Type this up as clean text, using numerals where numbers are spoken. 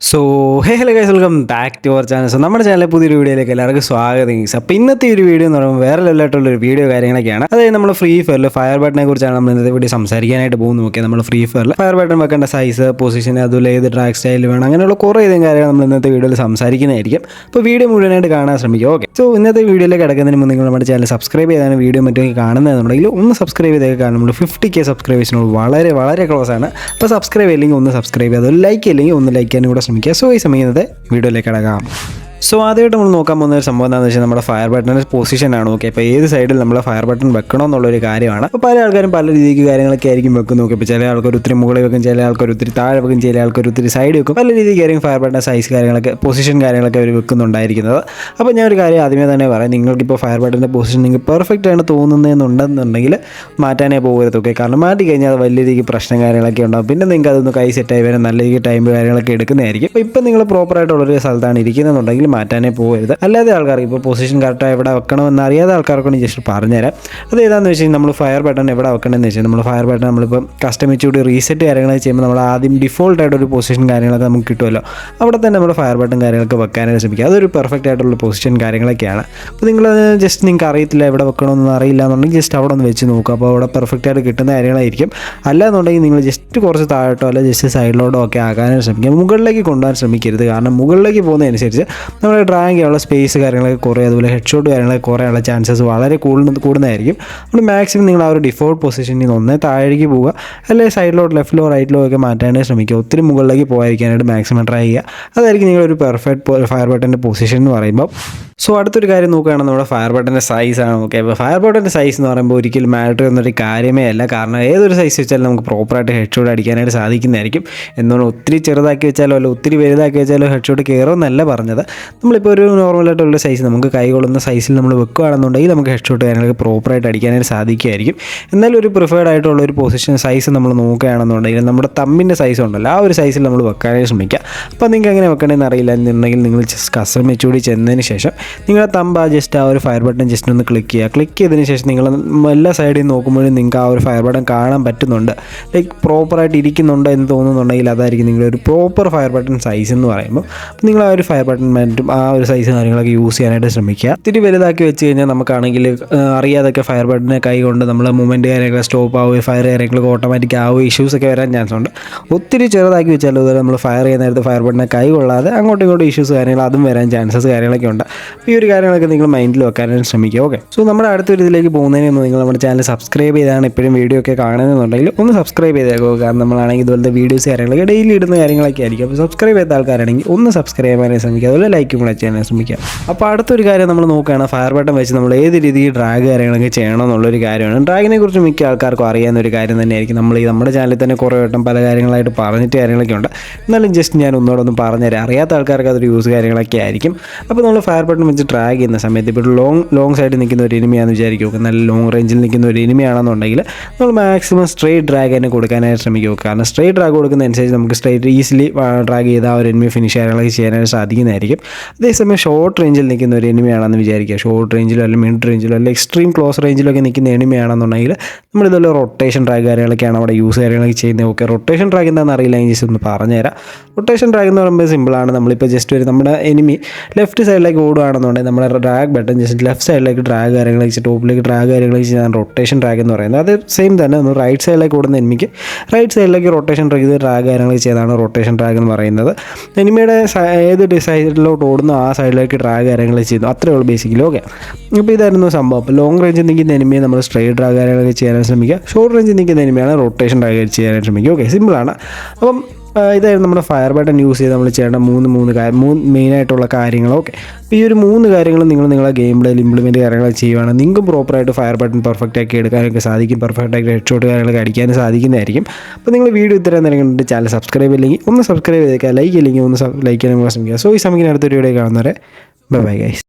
So hello guys, welcome back to our channel. So നമ്മുടെ ചാനലിലെ പുതിയൊരു വീഡിയോയിലേക്ക് എല്ലാവർക്കും സ്വാഗതം ഗൈസ്. അപ്പോൾ ഇന്നത്തെ ഒരു വീഡിയോ എന്ന് പറയുമ്പോൾ വേറെ ലെവലായിട്ടുള്ളൊരു വീഡിയോ കാര്യങ്ങളൊക്കെയാണ്. അതായത് നമ്മൾ ഫ്രീ ഫയറിൽ ഫയർ ബട്ടനെ കുറിച്ചാണ് നമ്മൾ ഇന്നത്തെ വീഡിയോ സംസാരിക്കാനായിട്ട് പോകുന്നത്. നോക്കിയാൽ നമ്മൾ ഫ്രീ ഫയറിൽ ഫയർ ബട്ടൺ വെക്കേണ്ട സൈസ്, പൊസിഷൻ, അതുപോലെ ഏത് ട്രാക്ക് സ്റ്റൈൽ വേണം, അങ്ങനെയുള്ള കുറേ ഇതും കാര്യങ്ങൾ നമ്മൾ ഇന്നത്തെ വീഡിയോയിൽ സംസാരിക്കുന്നതായിരിക്കും. അപ്പോൾ വീഡിയോ മുഴുവനായിട്ട് കാണാൻ ശ്രമിക്കുക. ഓക്കെ, സോ ഇന്നത്തെ വീഡിയോയിലേക്ക് കിടക്കുന്നതിന് മുമ്പ് നിങ്ങൾ നമ്മുടെ ചാനൽ സബ്സ്ക്രൈബ് ചെയ്താണ് വീഡിയോ മറ്റൊക്കെ കാണുന്നതെന്നുണ്ടെങ്കിൽ ഒന്ന് സബ്സ്ക്രൈബ് ചെയ്തേക്ക്. കാരണം നമ്മൾ 50K സബ്സ്ക്രൈബേഴ്സിനോട് വളരെ വളരെ ക്ലോസ് ആണ്. അപ്പോൾ സബ്സ്ക്രൈബ് ചെയ്യില്ലെങ്കിൽ ഒന്ന് സബ്സ്ക്രൈബ് ചെയ്യുക, അതുപോലെ ലൈക്ക് ചെയ്യില്ലെങ്കിൽ ഒന്ന് ലൈക്ക് ചെയ്യാനും കൂടെ ശ്രമിക്കുക. സോ ഈ സമയം വീഡിയോയിലേക്ക് കടക്കാം. സോ ആദ്യമായിട്ട് നമ്മൾ നോക്കാൻ പോകുന്ന ഒരു സംഭവം എന്താണെന്ന് വെച്ചാൽ നമ്മുടെ ഫയർ ബട്ടൻ്റെ പൊസിഷനാണ്. ഓക്കെ, അപ്പോൾ ഏത് സൈഡിൽ നമ്മൾ ഫയർ ബട്ടൺ വെക്കണം എന്നുള്ളൊരു കാര്യമാണ്. അപ്പോൾ പല ആൾക്കാരും പല രീതിക്ക് കാര്യങ്ങളൊക്കെ ആയിരിക്കും വെക്കും. നോക്കി ഇപ്പോൾ ചില ആൾക്കാർ ഒത്തിരി മുകളിൽ വെക്കും, ചില ആൾക്കാർ ഒത്തിരി താഴെ വെക്കും, ചില ആൾക്കാർ ഒത്തിരി സൈഡ് വെക്കും. പല രീതിക്കായിരിക്കും ഫയർ ബട്ടൻ്റെ സൈസ് കാര്യങ്ങളൊക്കെ, പൊസിഷൻ കാര്യങ്ങളൊക്കെ അവർ വെക്കുന്നുണ്ടായിരിക്കുന്നത്. അപ്പോൾ ഞാൻ ഒരു കാര്യം ആദ്യമേ തന്നെ പറയാം, നിങ്ങൾക്കിപ്പോൾ ഫയർ ബട്ടൻ്റെ പൊസിഷൻ നിങ്ങൾക്ക് പെർഫെക്റ്റ് ആണ് തോന്നുന്നതെന്നുണ്ടെന്നുണ്ടെങ്കിൽ മാറ്റാനേ പോകരുത്. ഓക്കെ, കാരണം മാറ്റി കഴിഞ്ഞാൽ അത് വലിയ രീതിക്ക് പ്രശ്നം കാര്യങ്ങളൊക്കെ ഉണ്ടാകും. പിന്നെ നിങ്ങൾക്ക് അതൊന്ന് കൈ സെറ്റായി വരാൻ നല്ല രീതിക്ക് ടൈം കാര്യങ്ങളൊക്കെ എടുക്കുന്നതായിരിക്കും. അപ്പോൾ ഇപ്പം നിങ്ങൾ പ്രോപ്പറായിട്ടുള്ളൊരു സ്ഥലത്താണ് ഇരിക്കുന്നതെന്നുണ്ടെങ്കിൽ മാറ്റാനേ പോകരുത്. അല്ലാതെ ആൾക്കാർക്ക് ഇപ്പോൾ പൊസിഷൻ കറക്റ്റായി എവിടെ വെക്കണമെന്ന് അറിയാതെ ആൾക്കാർക്കൊന്ന് ജസ്റ്റ് പറഞ്ഞുതരാം. അത് ഏതാണെന്ന് വെച്ച് കഴിഞ്ഞാൽ നമ്മൾ ഫയർ ബട്ടൺ എവിടെ വെക്കണമെന്ന് വെച്ചാൽ നമ്മൾ ഫയർ ബട്ടൺ നമ്മളിപ്പോൾ കസ്റ്റമൈസ്ഡ് റീസെറ്റ് കാര്യങ്ങളൊക്കെ ചെയ്യുമ്പോൾ നമ്മൾ ആദ്യം ഡിഫോൾട്ടായിട്ടൊരു പൊസിഷൻ കാര്യങ്ങളൊക്കെ നമുക്ക് കിട്ടുമല്ലോ, അവിടെ തന്നെ നമ്മൾ ഫയർ ബട്ടൺ കാര്യങ്ങളൊക്കെ വെക്കാനായിട്ട് ശ്രമിക്കുക. അതൊരു പെർഫെക്റ്റ് ആയിട്ടുള്ള പൊസിഷൻ കാര്യങ്ങളൊക്കെയാണ്. അപ്പോൾ നിങ്ങളത് ജസ്റ്റ് നിങ്ങൾക്ക് അറിയത്തില്ല എവിടെ വെക്കണമെന്ന് അറിയില്ല എന്നുണ്ടെങ്കിൽ ജസ്റ്റ് അവിടെ ഒന്ന് വെച്ച് നോക്കുക. അപ്പോൾ അവിടെ പെർഫെക്റ്റ് ആയിട്ട് കിട്ടുന്ന കാര്യങ്ങളായിരിക്കും. അല്ലാന്നുണ്ടെങ്കിൽ നിങ്ങൾ ജസ്റ്റ് കുറച്ച് താഴോട്ടോ അല്ല ജസ്റ്റ് സൈഡിലോട്ടോ ഒക്കെ ആക്കാനായിട്ട് ശ്രമിക്കുക. മുകളിലേക്ക് കൊണ്ടുപോകാൻ ശ്രമിക്കരുത്. കാരണം മുകളിലേക്ക് പോകുന്നതനുസരിച്ച് നമ്മുടെ ഡ്രാഗ് ചെയ്യാനുള്ള സ്പേസ് കാര്യങ്ങളൊക്കെ കുറേ, അതുപോലെ ഹെഡ് ഷോട്ട് കാര്യങ്ങളൊക്കെ കുറയാനുള്ള ചാൻസസ് വളരെ കൂടുന്നതായിരിക്കും. അതുകൊണ്ട് മാക്സിമം നിങ്ങൾ ആ ഒരു ഡിഫോൾട്ട് പൊസിഷനിൽ നിന്ന് ഒന്നേ താഴേക്ക് പോവുക, അല്ലെങ്കിൽ സൈഡിലോട്ട് ലെഫ്റ്റിലോ റൈറ്റിലോ ഒക്കെ മാറ്റാനായിട്ട് ശ്രമിക്കുക. ഒത്തിരി മുകളിലേക്ക് പോകാതിരിക്കാനായിട്ട് മാക്സിമം ട്രൈ ചെയ്യുക. അതായിരിക്കും നിങ്ങളൊരു പെർഫെക്റ്റ് ഫയർ ബട്ടൻ്റെ പൊസിഷൻ എന്ന് പറയുമ്പോൾ. സോ അടുത്തൊരു കാര്യം നോക്കുകയാണെങ്കിൽ നമ്മുടെ ഫയർ ബട്ടൻ്റെ സൈസാണ്. ഓക്കെ, അപ്പോൾ ഫയർ ബട്ടൻ്റെ സൈസ് എന്ന് പറയുമ്പോൾ ഒരിക്കലും മാറ്റർ എന്നൊരു കാര്യമേ അല്ല. കാരണം ഏതൊരു സൈസ് വെച്ചാലും നമുക്ക് പ്രോപ്പറായിട്ട് ഹെഡ് ഷോട്ട് അടിക്കാനായിട്ട് സാധിക്കുന്നതായിരിക്കും. എന്നാൽ ഒത്തിരി ചെറുതാക്കി വെച്ചാലോ അല്ല ഒത്തിരി വലുതാക്കി വെച്ചാലോ ഹെഡ് ഷോട്ട് കയറുമെന്നല്ല പറഞ്ഞത്. നമ്മളിപ്പോൾ ഒരു നോർമലായിട്ടുള്ള സൈസ് നമുക്ക് കൈ കൊള്ളുന്ന സൈസിൽ നമ്മൾ വെക്കുകയാണെന്നുണ്ടെങ്കിൽ നമുക്ക് ഹെഡ് ഷോട്ട് കാര്യങ്ങളൊക്കെ പ്രോപ്പറായിട്ട് അടിക്കാനായിട്ട് സാധിക്കുമായിരിക്കും. എന്നാലും ഒരു പ്രിഫേർഡ് ആയിട്ടുള്ള ഒരു പൊസിഷൻ സൈസ് നമ്മൾ നോക്കുകയാണെന്നുണ്ടെങ്കിൽ നമ്മുടെ തമ്മിൻ്റെ സൈസ് ഉണ്ടല്ലോ, ആ ഒരു സൈസിൽ നമ്മൾ വെക്കാനായിട്ട് ശ്രമിക്കുക. അപ്പോൾ നിങ്ങൾക്ക് എങ്ങനെ വെക്കണമെന്ന് അറിയില്ല എന്നുണ്ടെങ്കിൽ നിങ്ങൾ ജസ്റ്റ് കസ്റ്റമൈസ്ഡ് ചെന്നതിന് ശേഷം നിങ്ങളുടെ തമ്പ ജസ്റ്റ് ആ ഒരു ഫയർ ബട്ടൺ ജസ്റ്റ് ഒന്ന് ക്ലിക്ക് ചെയ്യുക. ക്ലിക്ക് ചെയ്തതിന് ശേഷം നിങ്ങൾ എല്ലാ സൈഡിൽ നിന്ന് നോക്കുമ്പോഴും നിങ്ങൾക്ക് ആ ഒരു ഫയർ ബട്ടൺ കാണാൻ പറ്റുന്നുണ്ട്, ലൈക്ക് പ്രോപ്പറായിട്ട് ഇരിക്കുന്നുണ്ട് എന്ന് തോന്നുന്നുണ്ടെങ്കിൽ അതായിരിക്കും നിങ്ങളൊരു പ്രോപ്പർ ഫയർ ബട്ടൺ സൈസ് എന്ന് പറയുമ്പോൾ. അപ്പോൾ നിങ്ങൾ ആ ഒരു ഫയർ ബട്ടൺ മാറ്റും ആ ഒരു സൈസ് കാര്യങ്ങളൊക്കെ യൂസ് ചെയ്യാനായിട്ട് ശ്രമിക്കുക. ഇത്തിരി വലുതാക്കി വെച്ച് കഴിഞ്ഞാൽ നമുക്കാണെങ്കിൽ അറിയാതൊക്കെ ഫയർ ബട്ടനെ കൈ കൊണ്ട് നമ്മൾ മൂവ്മെൻറ്റ് കാര്യങ്ങൾ സ്റ്റോപ്പ് ആവുകയോ ഫയർ കാര്യങ്ങളൊക്കെ ഓട്ടോമാറ്റിക് ആവുകയോ ഇഷ്യൂസൊക്കെ വരാൻ ചാൻസ് ഉണ്ട്. ഒത്തിരി ചെറുതാക്കി വെച്ചാൽ അതുപോലെ നമ്മൾ ഫയർ ചെയ്യുന്ന നേരത്ത് ഫയർ ബട്ടനെ കൈ കൊള്ളാതെ അങ്ങോട്ടും ഇങ്ങോട്ടും ഇഷ്യൂസ് കാര്യങ്ങൾ അതും വരാൻ ചാൻസസ് കാര്യങ്ങളൊക്കെ ഉണ്ട്. ഈ ഒരു കാര്യങ്ങളൊക്കെ നിങ്ങൾ മൈൻഡിൽ വെക്കാനായിട്ട് ശ്രമിക്കുക. ഓക്കെ, സോ നമ്മുടെ അടുത്തൊരു ഇതിലേക്ക് പോകുന്നതിന് മുമ്പ് നിങ്ങൾ നമ്മുടെ ചാനൽ സബ്സ്ക്രൈബ് ചെയ്താണ് എപ്പോഴും വീഡിയോ ഒക്കെ കാണുന്നുണ്ടെങ്കിൽ ഒന്ന് സബ്സ്ക്രൈബ് ചെയ്തേക്കുക. കാരണം നമ്മളാണെങ്കിൽ ഇതുപോലത്തെ വീഡിയോസ് കാര്യങ്ങളൊക്കെ ഡെയിലി ഇടുന്ന കാര്യങ്ങളൊക്കെ ആയിരിക്കും. അപ്പോൾ സബ്സ്ക്രൈബ് ചെയ്ത ആൾക്കാരാണെങ്കിൽ ഒന്ന് സബ്സ്ക്രൈബ് ചെയ്യാനായിട്ട് ശ്രമിക്കുക, അതുപോലെ ലൈക്കും കൂടെ ചെയ്യാനായിട്ട് ശ്രമിക്കുക. അപ്പോൾ അടുത്തൊരു കാര്യം നമ്മൾ നോക്കുകയാണ്, ഫയർ ബട്ടൺ വെച്ച് നമ്മൾ ഏത് രീതിയിൽ ഡ്രാഗ് കാര്യങ്ങളൊക്കെ ചെയ്യണം എന്നുള്ളൊരു കാര്യമാണ്. ഡ്രാഗിനെ കുറിച്ച് മിക്ക ആൾക്കാർക്കും അറിയാവുന്ന ഒരു കാര്യം തന്നെയായിരിക്കും. നമ്മൾ നമ്മുടെ ചാനലിൽ തന്നെ കുറേ വട്ടം പല കാര്യങ്ങളായിട്ട് പറഞ്ഞിട്ട് കാര്യങ്ങളൊക്കെ ഉണ്ട്. എന്നാലും ജസ്റ്റ് ഞാൻ ഒന്നുകൂടെ പറഞ്ഞുതരാം, അറിയാത്ത ആൾക്കാർക്ക് അതൊരു യൂസ് കാര്യങ്ങളൊക്കെ ആയിരിക്കും. അപ്പോൾ നമ്മൾ ഫയർ ബട്ടൺ വെച്ച് ഡ്രാഗ് ചെയ്യുന്ന സമയത്ത് ഇപ്പോൾ ലോങ് സൈഡിൽ നിൽക്കുന്ന ഒരു എനിമിയാണെന്ന് വിചാരിക്കും, നല്ല ലോങ് റേഞ്ചിൽ നിൽക്കുന്ന ഒരു എനിമിയാണെന്നുണ്ടെങ്കിൽ നമ്മൾ മാക്സിമം സ്ട്രേറ്റ് ഡ്രാഗ് തന്നെ കൊടുക്കാനായിട്ട് ശ്രമിക്കുക. കാരണം സ്ട്രേറ്റ് ഡ്രാഗ് കൊടുക്കുന്നതനുസരിച്ച് നമുക്ക് സ്ട്രേറ്റ് ഈസിലി ഡ്രാഗ് ചെയ്ത് ആ ഒരു എനിമി ഫിനിഷ് കാര്യങ്ങളൊക്കെ ചെയ്യാനായിട്ട് സാധിക്കുന്നതായിരിക്കും. അതേസമയം ഷോർട്ട് റേഞ്ചിൽ നിൽക്കുന്ന ഒരു എനിമിയാണെന്ന് വിചാരിക്കുക, ഷോർട്ട് റേഞ്ചിലോ അല്ലെങ്കിൽ മിഡ് റേഞ്ചിലോ അല്ലെങ്കിൽ എക്സ്ട്രീം ക്ലോസ് റേഞ്ചിലൊക്കെ നിൽക്കുന്ന എനിമിയാണെന്നുണ്ടെങ്കിൽ നമ്മളിതുപോലെ റൊട്ടേഷൻ ഡ്രാഗ് കാര്യങ്ങളൊക്കെയാണ് അവിടെ യൂസ് കാര്യങ്ങളൊക്കെ ചെയ്യുന്നത്. ഓക്കെ, റൊട്ടേഷൻ ഡ്രാഗ് എന്താണെന്ന് അറിയില്ല, ജസ്റ്റ് ഒന്ന് പറഞ്ഞുതരാം. റൊട്ടേഷൻ ഡ്രാഗ് എന്ന് പറയുമ്പോൾ സിമ്പിളാണ്. നമ്മളിപ്പോൾ ജസ്റ്റ് നമ്മുടെ എനിമി ലെഫ്റ്റ് സൈഡിലേക്ക് ഓടുകയാണെന്നുണ്ടെങ്കിൽ നമ്മുടെ ഡ്രാഗ് ബട്ടൺ ജസ്റ്റ് ലെഫ്റ്റ് സൈഡിലേക്ക് ഡ്രാഗ് കാര്യങ്ങളൊക്കെ വെച്ച് ടോപ്പിലേക്ക് ഡ്രാഗ് കാര്യങ്ങളൊക്കെ ചെയ്യാൻ റൊട്ടേഷൻ ഡ്രാഗ് എന്ന് പറയുന്നത്. അത് സെയിം തന്നെ നമ്മൾ റൈറ്റ് സൈഡിലേക്ക് ഓടുന്ന എനിമിക്ക് റൈറ്റ് സൈഡിലേക്ക് റൊട്ടേഷൻ ഡ്രാഗ് കാര്യങ്ങളൊക്കെ ചെയ്താണ് റൊട്ടേഷൻ ഡ്രാഗ് എന്ന് പറയുന്നത്. എനിമിയുടെ ഏത് സൈഡിലോട്ട് ഓടുന്നു ആ സൈഡിലേക്ക് ഡ്രാഗ് കാര്യങ്ങൾ ചെയ്യുന്നു, അത്രേ ഉള്ളൂ ബേസിക്കലി. ഓക്കെ, അപ്പോൾ ഇതായിരുന്നു സംഭവം. അപ്പോൾ ലോങ് റേഞ്ചിൽ നിൽക്കുന്ന എനിമിയെ നമ്മൾ സ്ട്രേറ്റ് ഡ്രാഗ് കാര്യങ്ങളൊക്കെ ചെയ്യാനായിട്ട് ശ്രമിക്കുക, ഷോർട്ട് റേഞ്ചിൽ നിൽക്കുന്ന എനിമിയാണ് റൊട്ടേഷൻ ഡ്രാഗ് ചെയ്യാനായിട്ട് ശ്രമിക്കുക. ഓക്കെ, സിമ്പിളാണ്. അപ്പം ഇതായിരുന്നു നമ്മുടെ ഫയർ ബട്ടൺ യൂസ് ചെയ്ത് നമ്മൾ ചെയ്യേണ്ട മൂന്ന് മെയിനായിട്ടുള്ള കാര്യങ്ങൾ. ഓക്കെ, അപ്പോൾ ഈ ഒരു 3 കാര്യങ്ങളും നിങ്ങളെ ഗെയിം പ്ലേയിൽ ഇംപ്ലിമെൻറ്റ് കാര്യങ്ങൾ ചെയ്യുകയാണെങ്കിൽ നിങ്ങൾക്കും പ്രോപ്പറായിട്ട് ഫയർ ബട്ടൺ പെർഫെക്റ്റ് ആക്കി എടുക്കാനൊക്കെ സാധിക്കും, പെർഫെക്റ്റായിട്ട് ഹെഡ് ഷോട്ട് കാര്യങ്ങളൊക്കെ അടിക്കാനും സാധിക്കുന്നതായിരിക്കും. അപ്പോൾ നിങ്ങൾ വീഡിയോ ഇത്രയും നേരം കണ്ടിട്ട് ചാനൽ സബ്സ്ക്രൈബ് ചെയ്യില്ലെങ്കിൽ ഒന്ന് സബ്സ്ക്രൈബ് ചെയ്തേക്കുക, ലൈക്ക് ഇല്ലെങ്കിൽ ഒന്ന് ലൈക്ക് ചെയ്യാനും ശ്രമിക്കുക. സോ ഈ സമയത്തിന് അടുത്തൊരു വീഡിയോ കാണുന്നവരെ ബൈ ഗൈസ്.